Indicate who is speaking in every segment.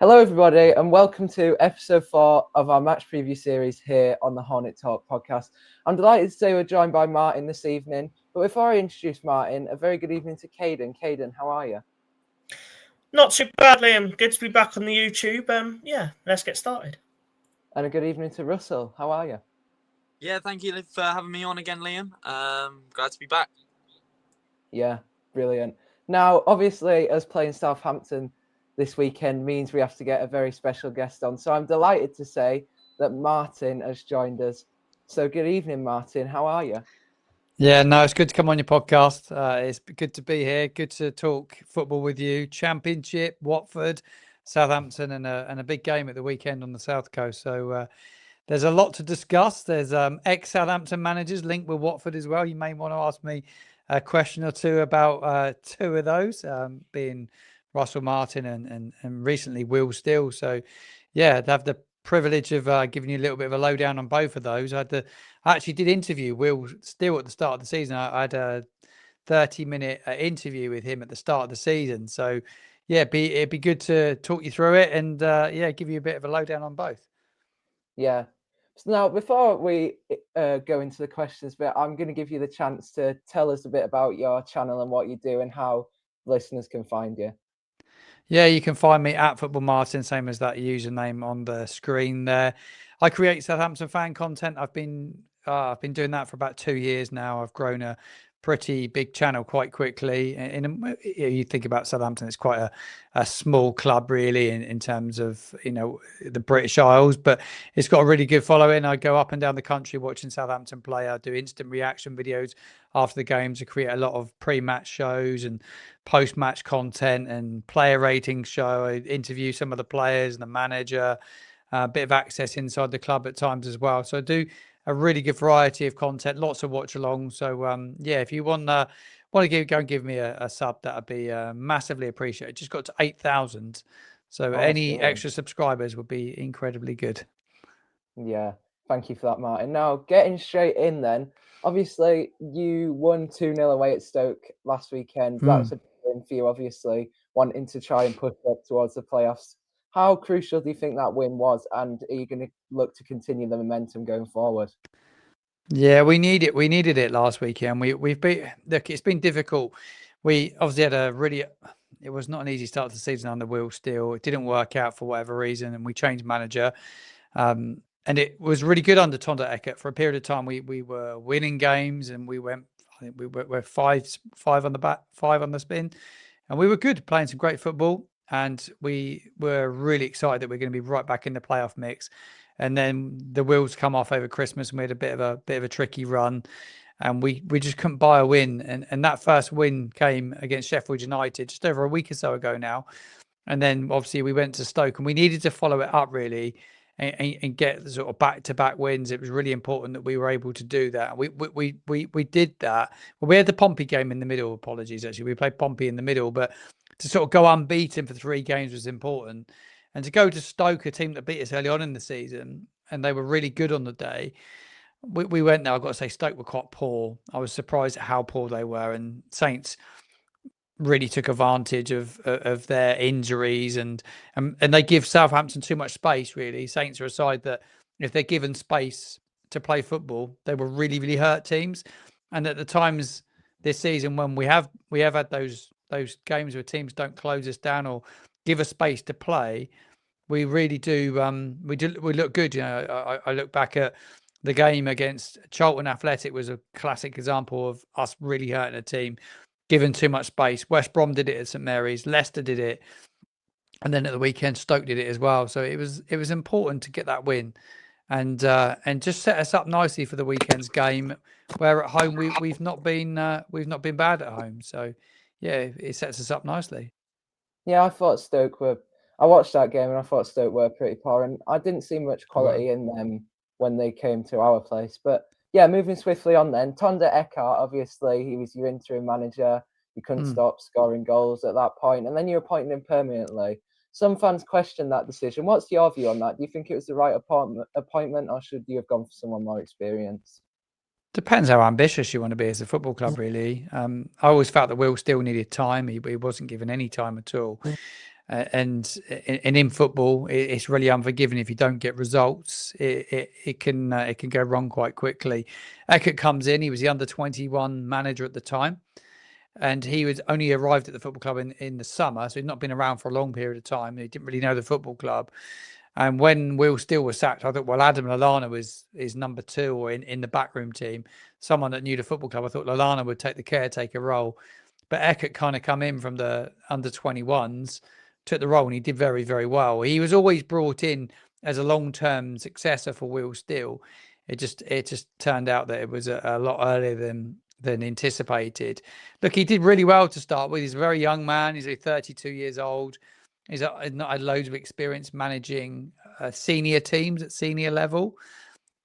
Speaker 1: Hello, everybody, and welcome to episode 4 of our match preview series here on the Hornet Talk podcast. I'm delighted to say we're joined by Martin this evening. But before I introduce Martin, a very good evening to Caden. Caden, how are you?
Speaker 2: Not too bad, Liam. Good to be back on the YouTube. Let's get started.
Speaker 1: And a good evening to Russell. How are you?
Speaker 3: Yeah, thank you for having me on again, Liam. Glad to be back.
Speaker 1: Yeah, brilliant. Now, obviously, us playing Southampton this weekend means we have to get a very special guest on. So I'm delighted to say that Martin has joined us. So good evening, Martin. How are you?
Speaker 4: Yeah, no, it's good to come on your podcast. It's good to be here. Good to talk football with you. Championship, Watford, Southampton, and a big game at the weekend on the South Coast. So there's a lot to discuss. There's ex-Southampton managers linked with Watford as well. You may want to ask me a question or two about two of those, being Russell Martin and recently Will Steele. So yeah, to have the privilege of giving you a little bit of a lowdown on both of those. I actually did interview Will Steele at the start of the season. I had a 30-minute interview with him at the start of the season. So yeah, it'd be good to talk you through it and give you a bit of a lowdown on both.
Speaker 1: Yeah. So now, before we go into the questions bit, I'm going to give you the chance to tell us a bit about your channel and what you do and how listeners can find you.
Speaker 4: Yeah, you can find me at Football Martin, same as that username on the screen there. I create Southampton fan content. I've been doing that for about 2 years now. I've grown a pretty big channel quite quickly. You think about Southampton, it's quite a small club really in terms of the British Isles, but it's got a really good following. I go up and down the country watching Southampton play. I do instant reaction videos after the games. I create a lot of pre-match shows and post-match content and player ratings show. I interview some of the players and the manager, a bit of access inside the club at times as well. So I do a really good variety of content, lots of watch along. So if you want to go and give me a sub, that'd be massively appreciated. Just got to 8,000. So any extra subscribers would be incredibly good.
Speaker 1: Yeah, thank you for that, Martin. Now, getting straight in then, obviously you won 2-0 away at Stoke last weekend. That's a big win for you, obviously, wanting to try and push up towards the playoffs. How crucial do you think that win was, and are you going to look to continue the momentum going forward?
Speaker 4: Yeah, we needed it last weekend. We've been, look, it's been difficult. We obviously had it was not an easy start to the season under Will Steele. It didn't work out for whatever reason, and we changed manager. And it was really good under Tonda Eckert for a period of time. We were winning games, and I think we were five on the bat, 5 on the spin, and we were good, playing some great football. And we were really excited that we're going to be right back in the playoff mix. And then the wheels come off over Christmas, and we had a bit of a tricky run, and we just couldn't buy a win. And that first win came against Sheffield United just over a week or so ago now. And then obviously we went to Stoke, and we needed to follow it up really and get the sort of back-to-back wins. It was really important that we were able to do that. We did that. Well, we had the Pompey game in the middle. Apologies, actually, we played Pompey in the middle, but to sort of go unbeaten for 3 games was important. And to go to Stoke, a team that beat us early on in the season, and they were really good on the day. We went there. I've got to say, Stoke were quite poor. I was surprised at how poor they were, and Saints really took advantage of their injuries and they give Southampton too much space. Really, Saints are a side that if they're given space to play football, they will really hurt teams. And at the times this season when we have had those games where teams don't close us down or give us space to play, we really do. We look good. I look back at the game against Charlton Athletic was a classic example of us really hurting a team, given too much space. West Brom did it at St Mary's, Leicester did it, and then at the weekend Stoke did it as well. So it was important to get that win, and just set us up nicely for the weekend's game, where at home we've not been bad at home. So yeah, it sets us up nicely.
Speaker 1: Yeah, I thought Stoke were. I watched that game and I thought Stoke were pretty poor, and I didn't see much quality in them when they came to our place. But yeah, moving swiftly on then. Tonda Eckhart, obviously, he was your interim manager. You couldn't stop scoring goals at that point, and then you appointed him permanently. Some fans question that decision. What's your view on that? Do you think it was the right appointment, or should you have gone for someone more experienced?
Speaker 4: Depends how ambitious you want to be as a football club, really. I always felt that Will still needed time. He wasn't given any time at all. And in football, it's really unforgiving if you don't get results. It can go wrong quite quickly. Eckert comes in. He was the under-21 manager at the time, and he was only arrived at the football club in the summer, so he'd not been around for a long period of time. He didn't really know the football club. And when Will Steele was sacked, I thought, well, Adam Lallana is number 2 or in the backroom team, someone that knew the football club. I thought Lallana would take the caretaker role. But Eckert kind of come in from the under-21s, took the role, and he did very, very well. He was always brought in as a long-term successor for Will Steele. It just turned out that it was a lot earlier than anticipated. Look, he did really well to start with. He's a very young man. He's 32 years old. He's not had loads of experience managing senior teams at senior level.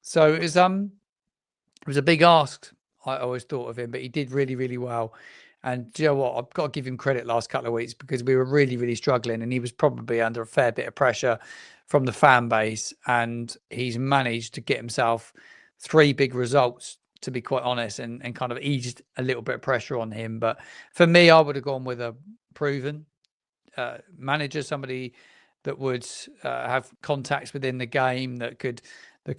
Speaker 4: So it was a big ask, I always thought of him, but he did really, really well. And do you know what? I've got to give him credit last couple of weeks because we were really, really struggling, and he was probably under a fair bit of pressure from the fan base, and he's managed to get himself 3 big results, to be quite honest, and kind of eased a little bit of pressure on him. But for me, I would have gone with a proven manager, somebody that would have contacts within the game that could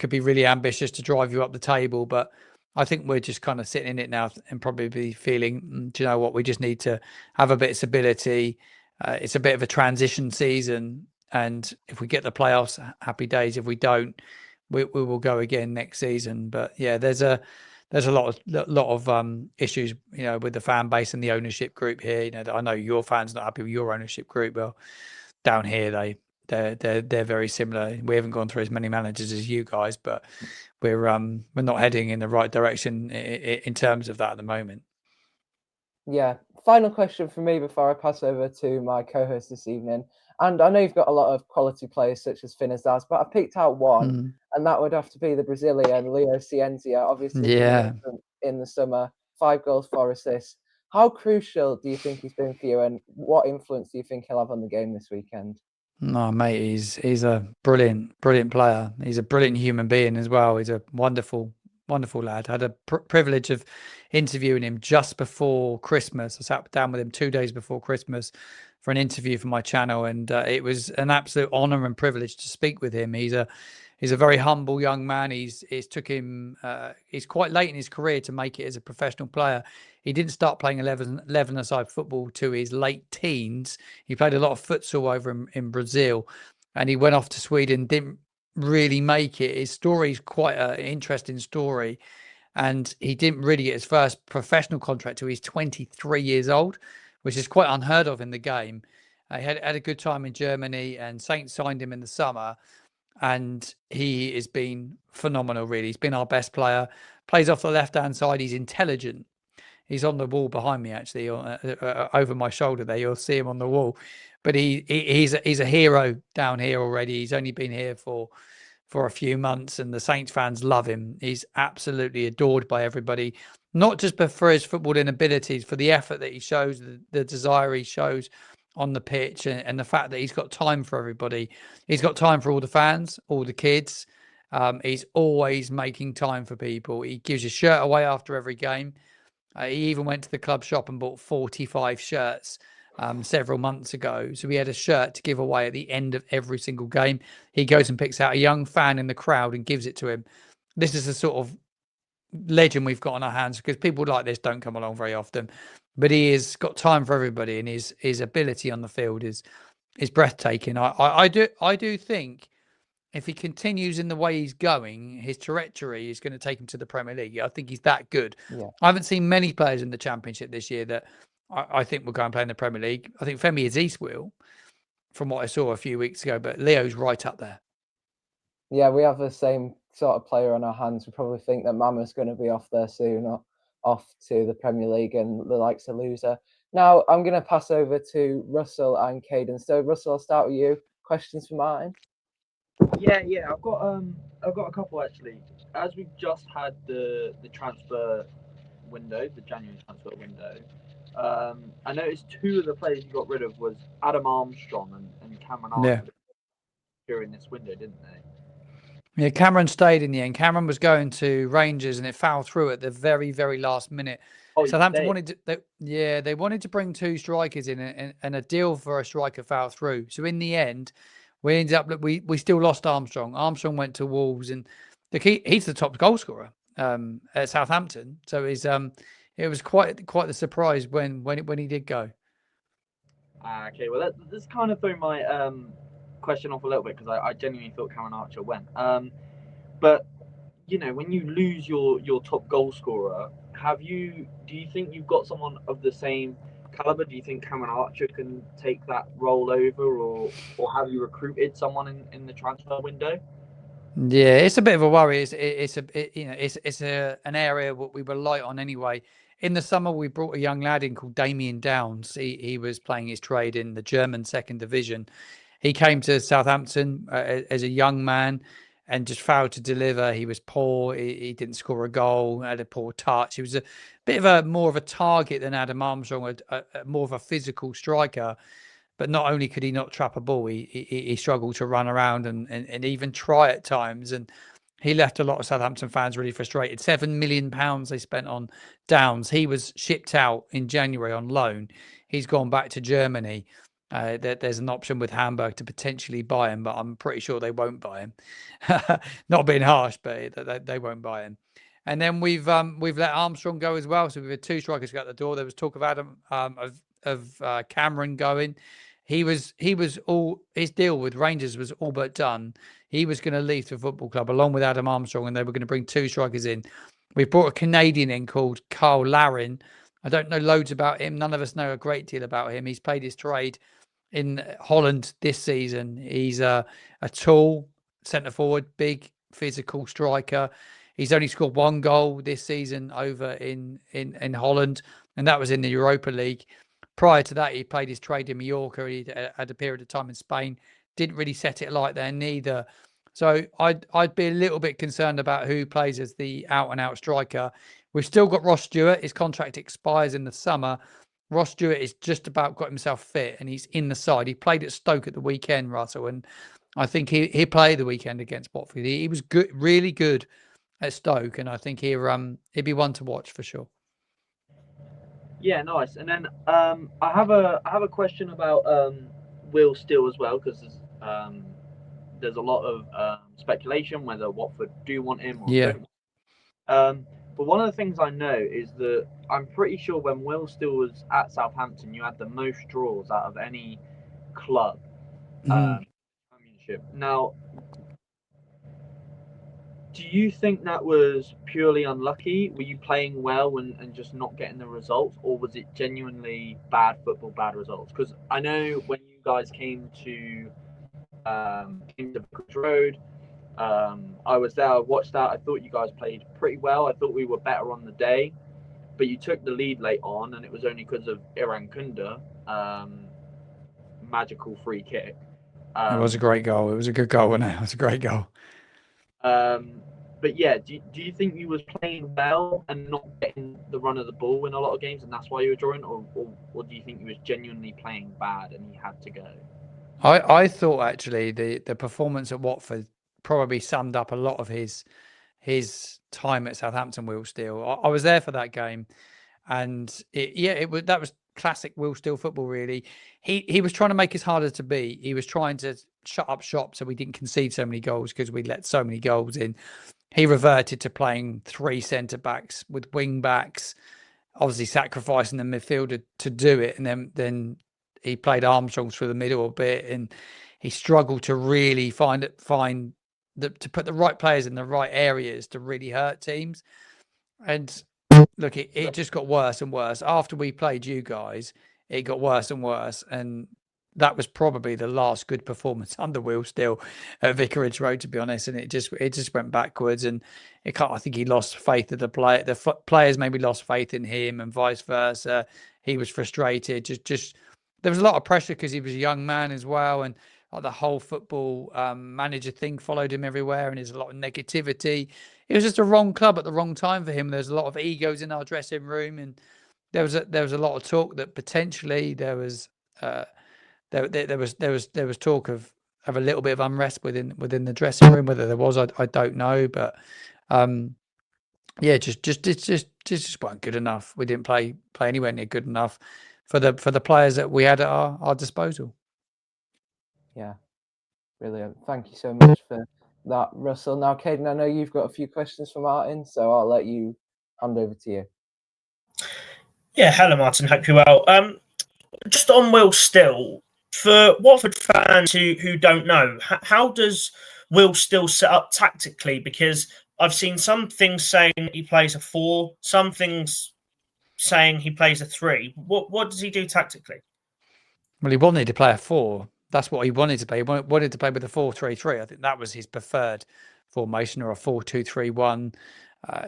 Speaker 4: be really ambitious to drive you up the table. But I think we're just kind of sitting in it now and probably be feeling, do you know what, we just need to have a bit of stability. It's a bit of a transition season, and if we get the playoffs, happy days. If we don't, we will go again next season. But yeah, there's a lot of issues, with the fan base and the ownership group here. I know your fans not happy with your ownership group. Well, down here they're very similar. We haven't gone through as many managers as you guys, but we're not heading in the right direction in terms of that at the moment.
Speaker 1: Yeah. Final question for me before I pass over to my co-host this evening. And I know you've got a lot of quality players such as Finazaz, but I picked out one, and that would have to be the Brazilian Leo Cienzia. Obviously, in the summer, 5 goals, 4 assists. How crucial do you think he's been for you, and what influence do you think he'll have on the game this weekend?
Speaker 4: No, mate, he's a brilliant player. He's a brilliant human being as well. He's a wonderful lad. I had a privilege of interviewing him just before Christmas. I sat down with him 2 days before Christmas for an interview for my channel, and it was an absolute honor and privilege to speak with him. He's a very humble young man. He's quite late in his career to make it as a professional player. He didn't start playing 11-a-side football to his late teens. He played a lot of futsal over in Brazil, and he went off to Sweden, didn't really make it. His story is quite an interesting story, and he didn't really get his first professional contract till he's 23 years old, which is quite unheard of in the game. He had a good time in Germany, and Saints signed him in the summer, and he has been phenomenal, really. He's been our best player. Plays off the left-hand side. He's intelligent. He's on the wall behind me, actually, over my shoulder there. You'll see him on the wall. But he's a hero down here already. He's only been here for a few months, and the Saints fans love him. He's absolutely adored by everybody, not just for his footballing abilities, for the effort that he shows, the desire he shows on the pitch, and the fact that he's got time for everybody. He's got time for all the fans, all the kids. He's always making time for people. He gives his shirt away after every game. He even went to the club shop and bought 45 shirts several months ago. So we had a shirt to give away at the end of every single game. He goes and picks out a young fan in the crowd and gives it to him. This is a sort of legend we've got on our hands, because people like this don't come along very often. But he has got time for everybody, and his ability on the field is breathtaking. I do think if he continues in the way he's going, his trajectory is going to take him to the Premier League. I think he's that good.
Speaker 1: Yeah.
Speaker 4: I haven't seen many players in the Championship this year that I think will go and play in the Premier League. I think Femi Aziz will, from what I saw a few weeks ago, but Leo's right up there.
Speaker 1: Yeah, we have the same sort of player on our hands. We probably think that Mama's going to be off there soon, or off to the Premier League and the likes of loser. Now, I'm going to pass over to Russell and Caden. So, Russell, I'll start with you. Questions for mine?
Speaker 3: Yeah. I've got a couple actually. As we've just had the transfer window, the January transfer window, I noticed 2 of the players you got rid of was Adam Armstrong and Cameron Arthur during this window, didn't they?
Speaker 4: Yeah, Cameron stayed in the end. Cameron was going to Rangers and it fell through at the very, very last minute.
Speaker 3: Oh,
Speaker 4: Southampton wanted to, they wanted to bring 2 strikers in, and a deal for a striker fell through. So in the end, we ended up, we still lost Armstrong. Armstrong went to Wolves, and he's the top goal scorer at Southampton. So it was quite the surprise when he did go.
Speaker 3: Okay, well, this kind of threw my question off a little bit, because I genuinely thought Cameron Archer went. But you know, when you lose your top goal scorer, do you think you've got someone of the same caliber? Do you think Cameron Archer can take that role over, or have you recruited someone in the transfer window?
Speaker 4: Yeah, it's a bit of a worry. It's an area what we were light on anyway. In the summer, we brought a young lad in called Damien Downs. He was playing his trade in the German second division. He came to Southampton as a young man and just failed to deliver. He was poor. He didn't score a goal. Had a poor touch. He was a bit of more of a target than Adam Armstrong, more of a physical striker. But not only could he not trap a ball, he struggled to run around and even try at times. And he left a lot of Southampton fans really frustrated. £7 million they spent on Downs. He was shipped out in January on loan. He's gone back to Germany. There's an option with Hamburg to potentially buy him, but I'm pretty sure they won't buy him. Not being harsh, but they won't buy him. And then we've let Armstrong go as well. So we've had 2 strikers go out the door. There was talk of Adam of Cameron going. His deal with Rangers was all but done. He was going to leave the football club along with Adam Armstrong, and they were going to bring 2 strikers in. We brought a Canadian in called Carl Larin. I don't know loads about him. None of us know a great deal about him. He's played his trade in Holland this season. He's a tall centre forward, big physical striker. He's only scored 1 goal this season over in Holland, and that was in the Europa League. Prior to that, he played his trade in Mallorca. He had a period of time in Spain. Didn't really set it light there neither. So I'd be a little bit concerned about who plays as the out-and-out striker. We've still got Ross Stewart. His contract expires in the summer. Ross Stewart is just about got himself fit, and he's in the side. He played at Stoke at the weekend, Russell, and I think he played the weekend against Watford. He was good, really good at Stoke, and I think he'd be one to watch for sure.
Speaker 3: Yeah, nice. And then I have a question about Will Steele as well, because there's a lot of speculation whether Watford do want him or don't. But one of the things I know is that I'm pretty sure when Will Steele was at Southampton, you had the most draws out of any club championship. Now, do you think that was purely unlucky? Were you playing well and just not getting the results, or was it genuinely bad football, bad results? Because I know when you guys came to Vicarage Road, I was there, I watched that. I thought you guys played pretty well. I thought we were better on the day, but you took the lead late on, and it was only because of Iran Kunda, magical free kick.
Speaker 4: It was a great goal. It was a good goal, wasn't it? It was a great goal.
Speaker 3: But yeah, do you think you was playing well and not getting the run of the ball in a lot of games, and that's why you were drawing, or do you think you was genuinely playing bad and you had to go?
Speaker 4: I thought actually the performance at Watford probably summed up a lot of his time at Southampton. Will Steele, I was there for that game, and that was classic Will Steele football. Really, he was trying to make us harder to beat. He was trying to shut up shop so we didn't concede so many goals, because we let so many goals in. He reverted to playing 3 centre backs with wing backs, obviously sacrificing the midfielder to do it, and then he played Armstrong through the middle a bit, and he struggled to really to put the right players in the right areas to really hurt teams. And look, it just got worse and worse. After we played you guys, it got worse and worse, and that was probably the last good performance under Will Steele at Vicarage Road, to be honest. And it just went backwards, and I think he lost faith in the player. The players maybe lost faith in him, and vice versa. He was frustrated. Just there was a lot of pressure because he was a young man as well, and the whole football manager thing followed him everywhere, and there's a lot of negativity. It was just a wrong club at the wrong time for him. There's a lot of egos in our dressing room, and there was a lot of talk that potentially there was talk of have a little bit of unrest within the dressing room. Whether there was, I don't know, but yeah, just weren't good enough. We didn't play anywhere near good enough for the players that we had at our disposal.
Speaker 1: Yeah, brilliant. Thank you so much for that, Russell. Now, Caden, I know you've got a few questions for Martin, so I'll let you hand over to you.
Speaker 2: Yeah, hello, Martin. Hope you're well. Just on Will Still, for Watford fans who don't know, how does Will Still set up tactically? Because I've seen some things saying he plays a 4, some things saying he plays a 3. What does he do tactically?
Speaker 4: Well, he wanted to play a 4. That's what he wanted to play. He wanted to play with a 4-3-3. I think that was his preferred formation, or a 4-2-3-1.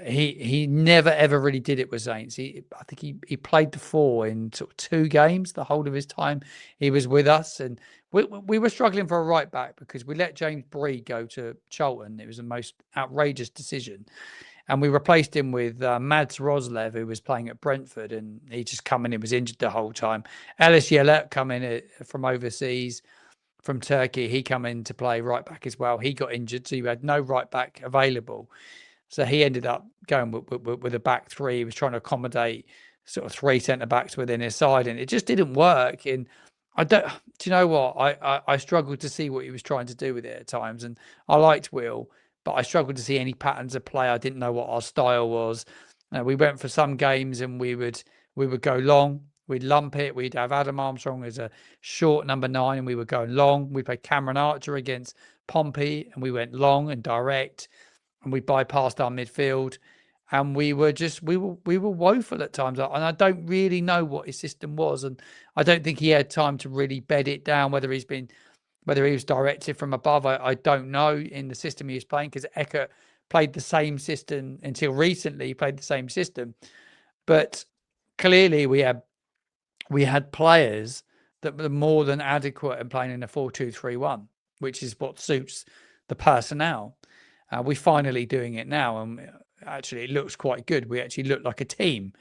Speaker 4: He never ever really did it with Saints. I think he played the 4 in sort of 2 games the whole of his time he was with us, and we were struggling for a right back because we let James Bree go to Charlton. It was the most outrageous decision, and we replaced him with Mads Roslev, who was playing at Brentford, and he just come in. He was injured the whole time. Ellis Yelet come in from overseas, from Turkey. He come in to play right back as well. He got injured, so you had no right back available. So he ended up going with a back 3. He was trying to accommodate sort of 3 centre backs within his side, and it just didn't work. And do you know what? I struggled to see what he was trying to do with it at times, and I liked Will, but I struggled to see any patterns of play. I didn't know what our style was. We went for some games and we would go long. We'd lump it. We'd have Adam Armstrong as a short number 9, and we would go long. We played Cameron Archer against Pompey, and we went long and direct, and we bypassed our midfield, and we were woeful at times. And I don't really know what his system was, and I don't think he had time to really bed it down. Whether he was directed from above, I don't know in the system he was playing, because Eckert played the same system until recently. He played the same system, but clearly we had players that were more than adequate in playing in a 4-2-3-1, which is what suits the personnel. We're finally doing it now, and actually it looks quite good. We actually look like a team.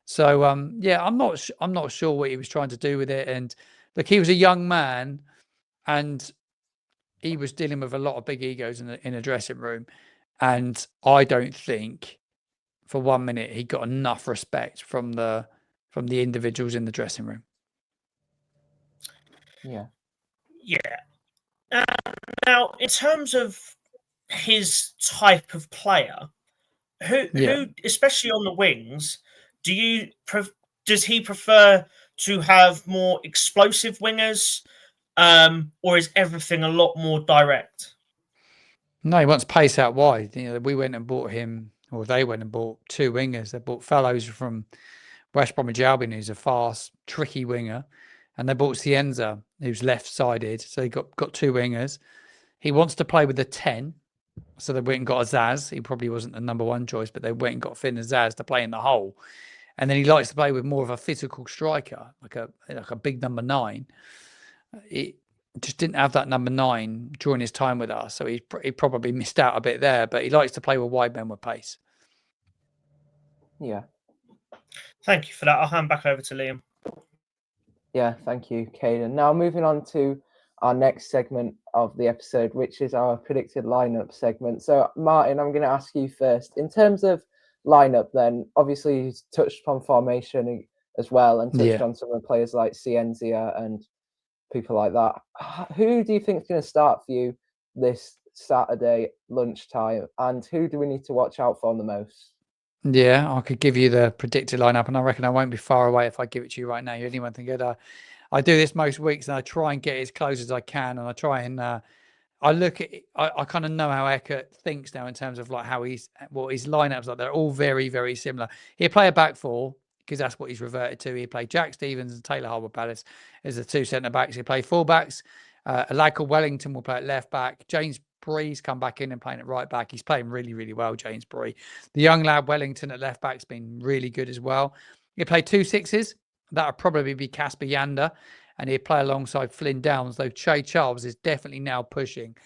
Speaker 4: So yeah, I'm not sure what he was trying to do with it. And look, he was a young man, and he was dealing with a lot of big egos in a dressing room, and I don't think for 1 minute he got enough respect from the individuals in the dressing room.
Speaker 1: Yeah.
Speaker 2: Now, in terms of his type of player, who especially on the wings, does he prefer to have more explosive wingers, or is everything a lot more direct?
Speaker 4: No, he wants pace out wide. We went and bought him, or they went and bought 2 wingers. They bought fellows from West Bromwich Albion, who's a fast, tricky winger, and they bought Cienza, who's left-sided. So they got 2 wingers. He wants to play with a 10, so they went and got a Zaz. He probably wasn't the number 1 choice, but they went and got Finn and Zaz to play in the hole. And then he likes to play with more of a physical striker, like a big number 9. It just didn't have that number 9 during his time with us, so he probably missed out a bit there. But he likes to play with wide men with pace.
Speaker 1: Yeah.
Speaker 2: Thank you for that. I'll hand back over to Liam.
Speaker 1: Yeah, thank you, Caden. Now moving on to our next segment of the episode, which is our predicted lineup segment. So Martin, I'm going to ask you first. In terms of lineup, then obviously you touched upon formation as well, and touched on some of the players like Cienzia and people like that. Who do you think is going to start for you this Saturday lunchtime, and who do we need to watch out for the most?
Speaker 4: Yeah, I could give you the predicted lineup, and I reckon I won't be far away if I give it to you right now. Anyone can get I do this most weeks, and I try and get as close as I can, and I try and I look at I kind of know how Eckert thinks now in terms of like what his lineups like. They're all very, very similar. He'll play a back 4 because that's what he's reverted to. He'll play Jack Stevens and Taylor Harwood-Bellis as the 2 centre backs. He'll play full backs. A lad called Wellington will play at left back. James Bree's come back in and playing at right back. He's playing really, really well, James Bree. The young lad Wellington at left back's been really good as well. He'll play 2 6s. That'll probably be Casper Yander, and he'll play alongside Flynn Downs, though Che Charles is definitely now pushing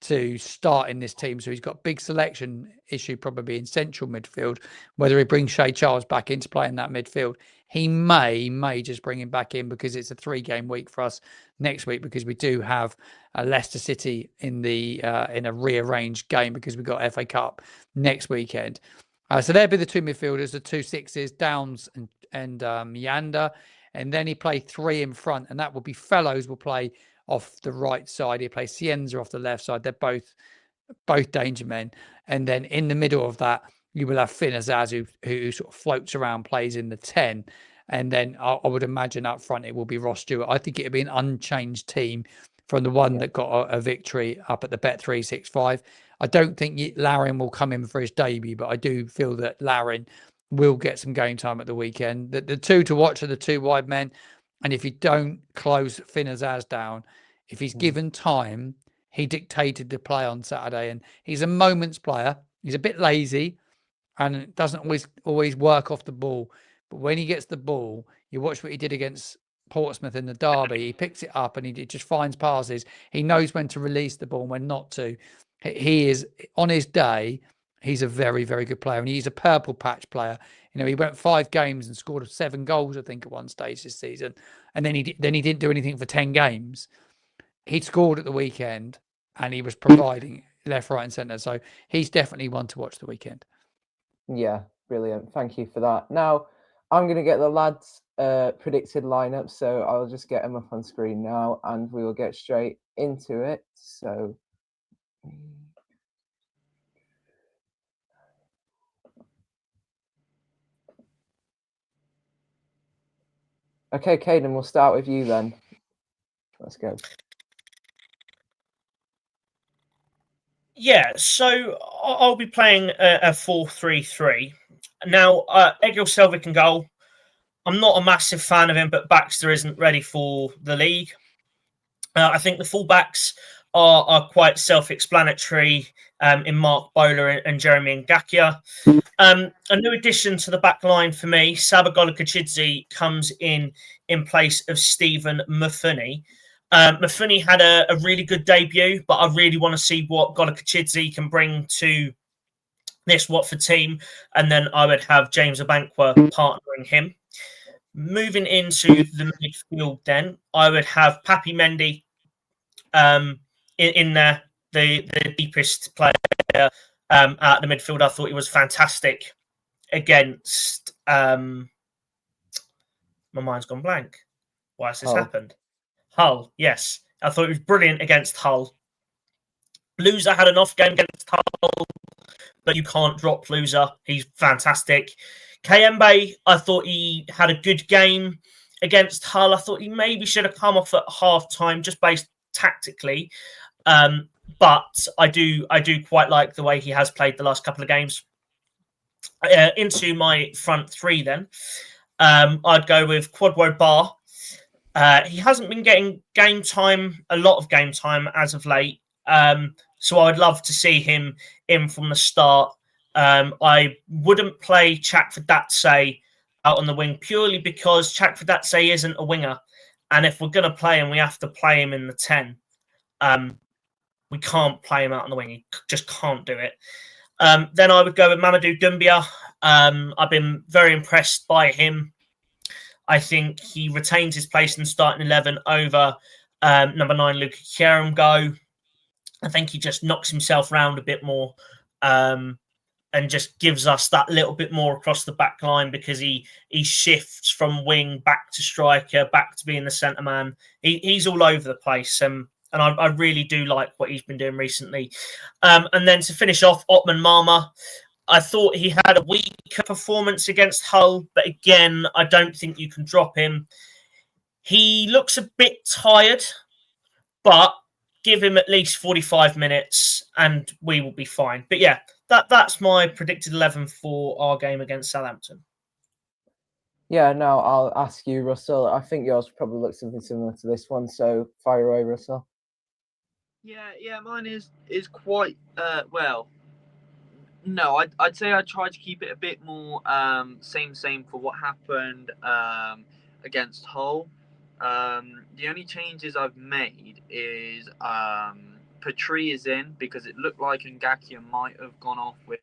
Speaker 4: to start in this team. So he's got big selection issue probably in central midfield. Whether he brings Shay Charles back in to play in that midfield, he may just bring him back in because it's a 3-game week for us next week, because we do have Leicester City in a rearranged game because we've got FA Cup next weekend. So there'll be the two midfielders, the 2 6s, Downs and Yanda. And then he play 3 in front, and that will be Fellows will play off the right side. He plays Cienza off the left side. They're both danger men. And then in the middle of that, you will have Finn Azaz, who sort of floats around, plays in the 10. And then I would imagine up front it will be Ross Stewart. I think it'll be an unchanged team from the one that got a victory up at the Bet365. I don't think Larin will come in for his debut, but I do feel that Larin will get some game time at the weekend. The two to watch are the 2 wide men. And if you don't close Finn Azaz down, if he's given time, he dictated the play on Saturday. And he's a moments player. He's a bit lazy and doesn't always work off the ball. But when he gets the ball, you watch what he did against Portsmouth in the derby. He picks it up and he just finds passes. He knows when to release the ball and when not to. He is, on his day, he's a very, very good player. And he's a purple patch player. You know, he went 5 games and scored 7 goals, I think, at one stage this season. And then he didn't do anything for 10 games. He scored at the weekend and he was providing left, right and centre. So he's definitely one to watch the weekend.
Speaker 1: Yeah, brilliant. Thank you for that. Now, I'm going to get the lads' predicted lineup, so I'll just get them up on screen now and we will get straight into it. So... Okay, Caden, we'll start with you then. Let's go.
Speaker 2: Yeah, so I'll be playing a 4-3-3. Now, Egil Selvik in goal. I'm not a massive fan of him, but Baxter isn't ready for the league. I think the fullbacks are quite self-explanatory in Mark Bowler and Jeremy Ngakia. A new addition to the back line for me, Saba Golokachidze comes in place of Stephen Mufuni. Mufuni had a really good debut, but I really want to see what Golokachidze can bring to this Watford team. And then I would have James Abankwa partnering him. Moving into the midfield then, I would have Papi Mendy in there, the deepest player at the midfield. I thought he was fantastic against... my mind's gone blank. Why has this happened? Hull, yes. I thought he was brilliant against Hull. Loser had an off game against Hull, but you can't drop Loser. He's fantastic. Kayembe, I thought he had a good game against Hull. I thought he maybe should have come off at half-time just based tactically. But I do quite like the way he has played the last couple of games. Into my front 3 then. I'd go with Kwadwo Bar. He hasn't been getting a lot of game time as of late. So I'd love to see him in from the start. I wouldn't play Chakvadatse out on the wing purely because Chakvadatse isn't a winger. And if we're going to play him, we have to play him in the 10. We can't play him out on the wing. He just can't do it. Then I would go with Mamadou Doumbia. I've been very impressed by him. I think he retains his place in the starting 11 over number 9, Luka Kieramgo. I think he just knocks himself around a bit more and just gives us that little bit more across the back line because he shifts from wing back to striker, back to being the centre man. He's all over the place. And I really do like what he's been doing recently. And then to finish off, Otman Mama. I thought he had a weaker performance against Hull, but again, I don't think you can drop him. He looks a bit tired, but give him at least 45 minutes and we will be fine. But yeah, that's my predicted 11 for our game against Southampton.
Speaker 1: Yeah, no, I'll ask you, Russell. I think yours probably looks something similar to this one, so fire away, Russell.
Speaker 3: Yeah, mine is quite well. No, I'd say I tried to keep it a bit more same for what happened against Hull. The only changes I've made is Petrie is in because it looked like Ngakia might have gone off with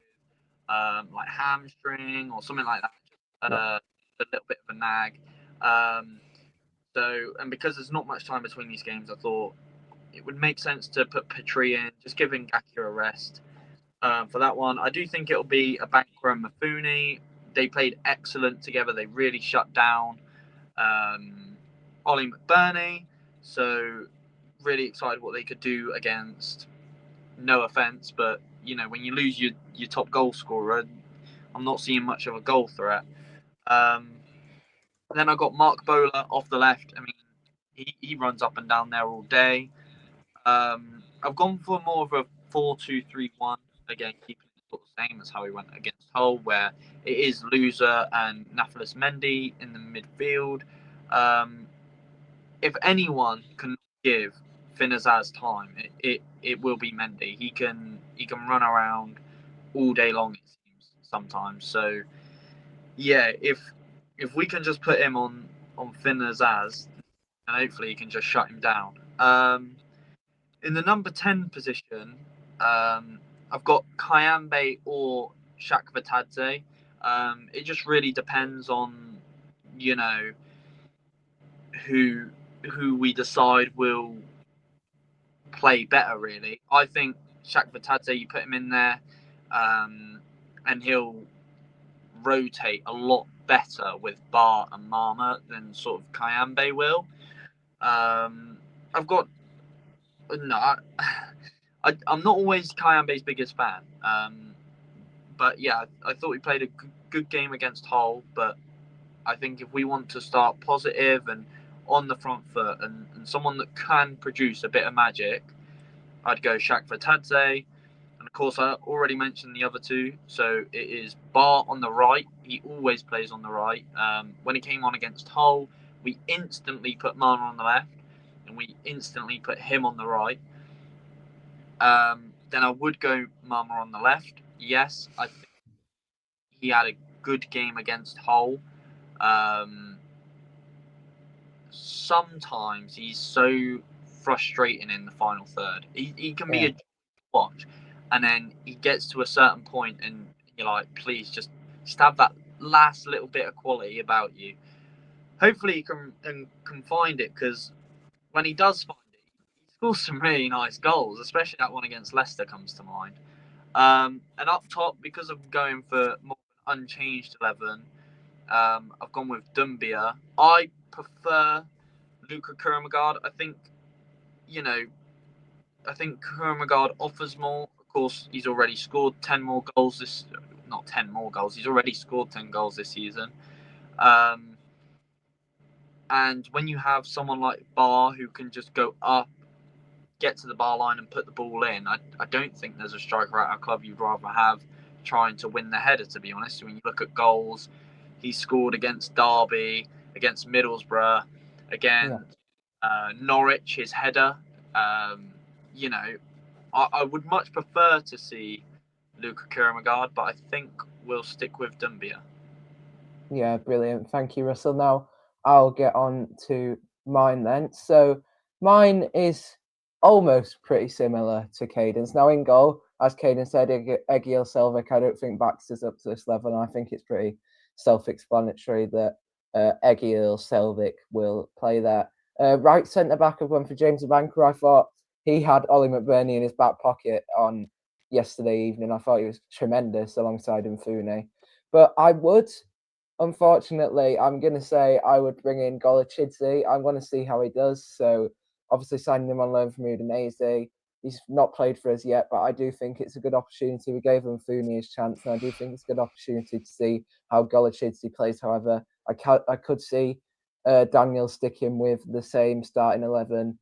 Speaker 3: like hamstring or something like that, a little bit of a nag. And because there's not much time between these games, I thought it would make sense to put Petrie in, just giving Ngakia a rest for that one. I do think it'll be a Bankra and Mifune. They played excellent together. They really shut down Ollie McBurney. So really excited what they could do against. No offense, but when you lose your top goal scorer, I'm not seeing much of a goal threat. Then I got Mark Bowler off the left. I mean, he runs up and down there all day. I've gone for more of a 4-2-3-1. Again, keeping it sort of same as how he went against Hull, where it is Loser and Nathalis Mendy in the midfield. If anyone can give Finazaz time, it will be Mendy. He can run around all day long, it seems sometimes. So yeah, if we can just put him on Finazaz, and hopefully he can just shut him down. In the number 10 position, I've got Kayambe or Shakvatadze. It just really depends on who we decide will play better, really. I think Shakvatadze, you put him in there, and he'll rotate a lot better with Bar and Marmot than sort of Kayambe will. I'm not always Kayambe's biggest fan, but yeah, I thought he played a good game against Hull. But I think if we want to start positive and on the front foot and someone that can produce a bit of magic, I'd go Shakvatadze. And of course, I already mentioned the other two. So it is Bar on the right. He always plays on the right. When he came on against Hull, we instantly put Marmot on the left, and we instantly put him on the right. Then I would go Marmot on the left. Yes, I think he had a good game against Hull. Sometimes he's so frustrating in the final third. He can be a watch, and then he gets to a certain point, and you're like, please just have that last little bit of quality about you. Hopefully, he can find it, because when he does find it, he scores some really nice goals, especially that one against Leicester comes to mind. And up top, because I'm going for more unchanged 11, I've gone with Dumbia. I prefer Luka Kurmagard. I think Kurmagard offers more. Of course, he's already scored 10 more goals not 10 more goals. He's already scored 10 goals this season. And when you have someone like Bar who can just go up, get to the bar line and put the ball in, I don't think there's a striker at our club you'd rather have trying to win the header, to be honest. When you look at goals, he scored against Derby, against Middlesbrough, against Norwich, his header. I would much prefer to see Luka Kurmagard, but I think we'll stick with Dumbia.
Speaker 1: Yeah, brilliant. Thank you, Russell. Now I'll get on to mine then. So mine is almost pretty similar to Caden's. Now in goal, as Caden said, Egil Selvik. I don't think Baxter's up to this level, and I think it's pretty self-explanatory that Egil Selvik will play there. Right centre back, I've gone for James Abanka. I thought he had Ollie McBurney in his back pocket on yesterday evening. I thought he was tremendous alongside Mfune. But I would, unfortunately, I'm going to say I would bring in Golachidze. I'm going to see how he does. So obviously signing him on loan from Udinese. He's not played for us yet, but I do think it's a good opportunity. We gave Mfune his chance, and I do think it's a good opportunity to see how Golachidze plays. However, I could see Daniel sticking with the same starting 11.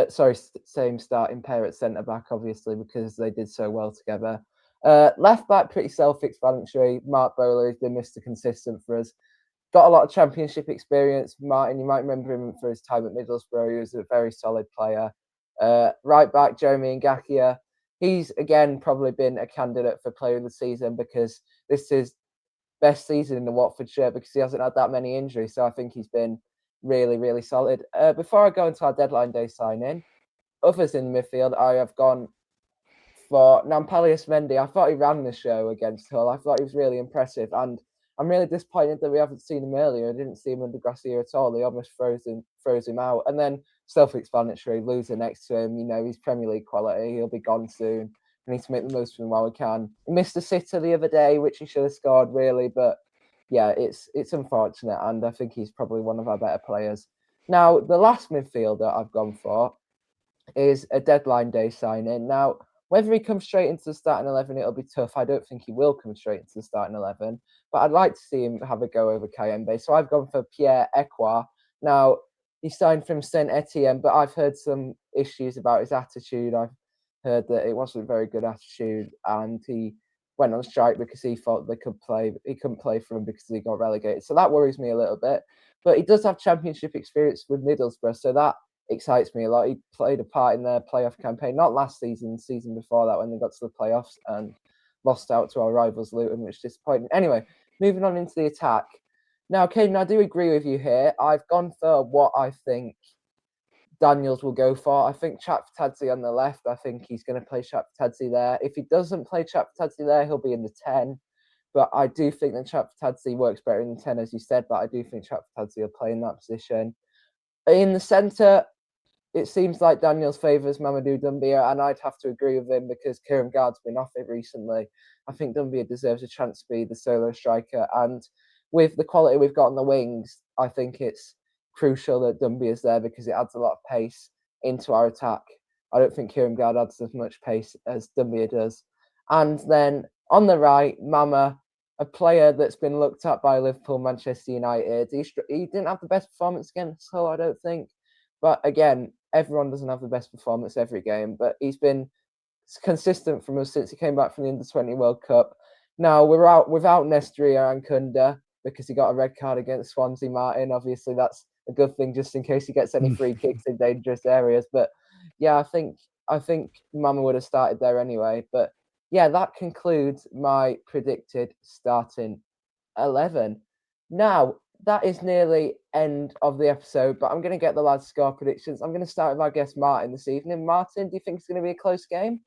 Speaker 1: Same starting pair at centre back, obviously, because they did so well together. Left back, pretty self-explanatory. Mark Bowler has been Mr. Consistent for us. Got a lot of championship experience. Martin, you might remember him for his time at Middlesbrough. He was a very solid player. Right back, Jeremy Ngakia. He's, again, probably been a candidate for player of the season because this is best season in the Watford shirt because he hasn't had that many injuries. So I think he's been really, really solid. Before I go into our deadline day signing, others in midfield, I have gone for Nampalius Mendy. I thought he ran the show against Hull. I thought he was really impressive, and I'm really disappointed that we haven't seen him earlier. I didn't see him under Gracia at all. He almost froze him out. And then self-explanatory, loser next to him. He's Premier League quality. He'll be gone soon. We need to make the most of him while we can. He missed a sitter the other day, which he should have scored, really. But yeah, it's unfortunate, and I think he's probably one of our better players. Now, the last midfielder I've gone for is a deadline day signing. Now, whether he comes straight into the starting 11, it'll be tough. I don't think he will come straight into the starting 11, but I'd like to see him have a go over Kayembe. So I've gone for Pierre Ekwa. Now, he signed from Saint Etienne, but I've heard some issues about his attitude. I've heard that it wasn't a very good attitude, and he went on strike because he thought he couldn't play for him because he got relegated. So that worries me a little bit. But he does have championship experience with Middlesbrough, so that excites me a lot. He played a part in their playoff campaign, not last season, season before that, when they got to the playoffs and lost out to our rivals Luton, which is disappointing. Anyway, moving on into the attack. Now, Caden, I do agree with you here. I've gone for what I think Daniels will go for. I think Chaptadze on the left. I think he's going to play Chaptadze there. If he doesn't play Chaptadze there, he'll be in the 10. But I do think that Chaptadze works better in the 10, as you said, but I do think Chaptadze will play in that position. In the centre, it seems like Daniels favours Mamadou Doumbia, and I'd have to agree with him because Kieran Gard's been off it recently. I think Doumbia deserves a chance to be the solo striker, and with the quality we've got on the wings, I think it's crucial that Doumbia is there because it adds a lot of pace into our attack. I don't think Kieran Gard adds as much pace as Doumbia does. And then on the right, Mama, a player that's been looked at by Liverpool, Manchester United. He didn't have the best performance against Hull, I don't think. But again, everyone doesn't have the best performance every game. But he's been consistent from us since he came back from the Under-20 World Cup. Now, we're out without Nestria and Kunda because he got a red card against Swansea Martin. Obviously, that's a good thing just in case he gets any free kicks in dangerous areas. But yeah, I think Mama would have started there anyway. But yeah, that concludes my predicted starting 11. Now, that is nearly end of the episode, but I'm going to get the lads' score predictions. I'm going to start with our guest Martin this evening. Martin, do you think it's going to be a close game?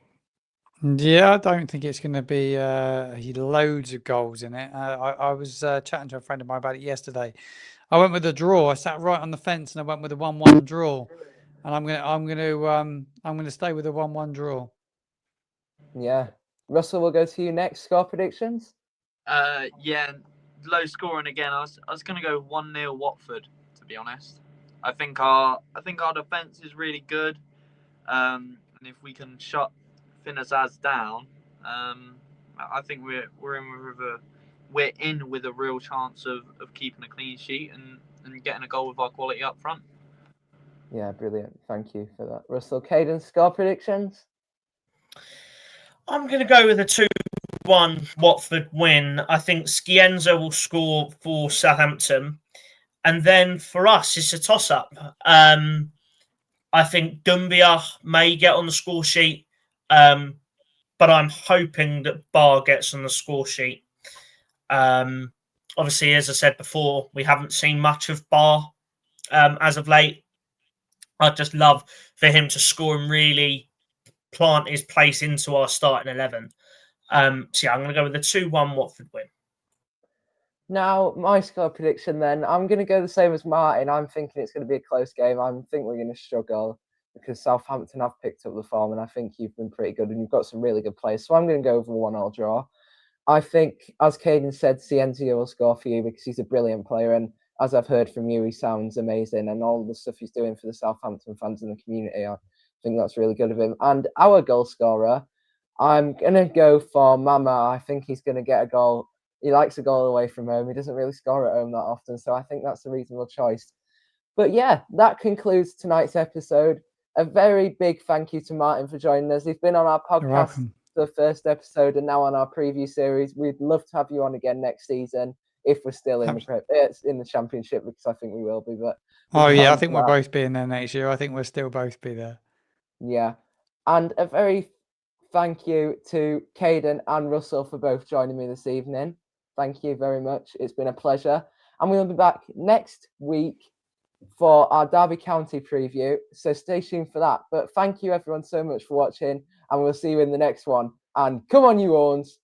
Speaker 4: Yeah, I don't think it's going to be loads of goals in it. I was chatting to a friend of mine about it yesterday. I went with a draw. I sat right on the fence and I went with a 1-1 draw. And I'm going to stay with a 1-1 draw.
Speaker 1: Yeah. Russell, we'll go to you next. Score predictions?
Speaker 3: Yeah, low scoring again. I was going to go 1-0 Watford, to be honest. I think our defence is really good. And if we can shut Finazaz down, I think we're in with a real chance of keeping a clean sheet and getting a goal with our quality up front.
Speaker 1: Yeah, brilliant. Thank you for that. Russell, Caden, score predictions?
Speaker 2: I'm going to go with a 2-1 Watford win. I think Scienza will score for Southampton. And then for us, it's a toss-up. I think Doumbia may get on the score sheet, but I'm hoping that Barr gets on the score sheet. Obviously, as I said before, we haven't seen much of Barr as of late. I'd just love for him to score and really plant his place into our starting 11. So yeah, I'm going to go with a 2-1 Watford win.
Speaker 1: Now, my score prediction then, I'm going to go the same as Martin. I'm thinking it's going to be a close game. I think we're going to struggle because Southampton have picked up the form and I think you've been pretty good and you've got some really good players. So I'm going to go for a 1-1 draw. I think, as Caden said, Cienzia will score for you because he's a brilliant player. And as I've heard from you, he sounds amazing. And all the stuff he's doing for the Southampton fans in the community, I think that's really good of him. And our goal scorer, I'm going to go for Mama. I think he's going to get a goal. He likes a goal away from home. He doesn't really score at home that often. So I think that's a reasonable choice. But yeah, that concludes tonight's episode. A very big thank you to Martin for joining us. He's been on our podcast the first episode and now on our preview series. We'd love to have you on again next season if we're still in the championship, because I think we will be. But
Speaker 4: I think we'll both be in there next year. I think we'll still both be there.
Speaker 1: Yeah, and a very thank you to Caden and Russell for both joining me this evening. Thank you very much. It's been a pleasure, and we'll be back next week for our Derby County preview. So stay tuned for that. But thank you everyone so much for watching, and we'll see you in the next one. And come on, you Orns!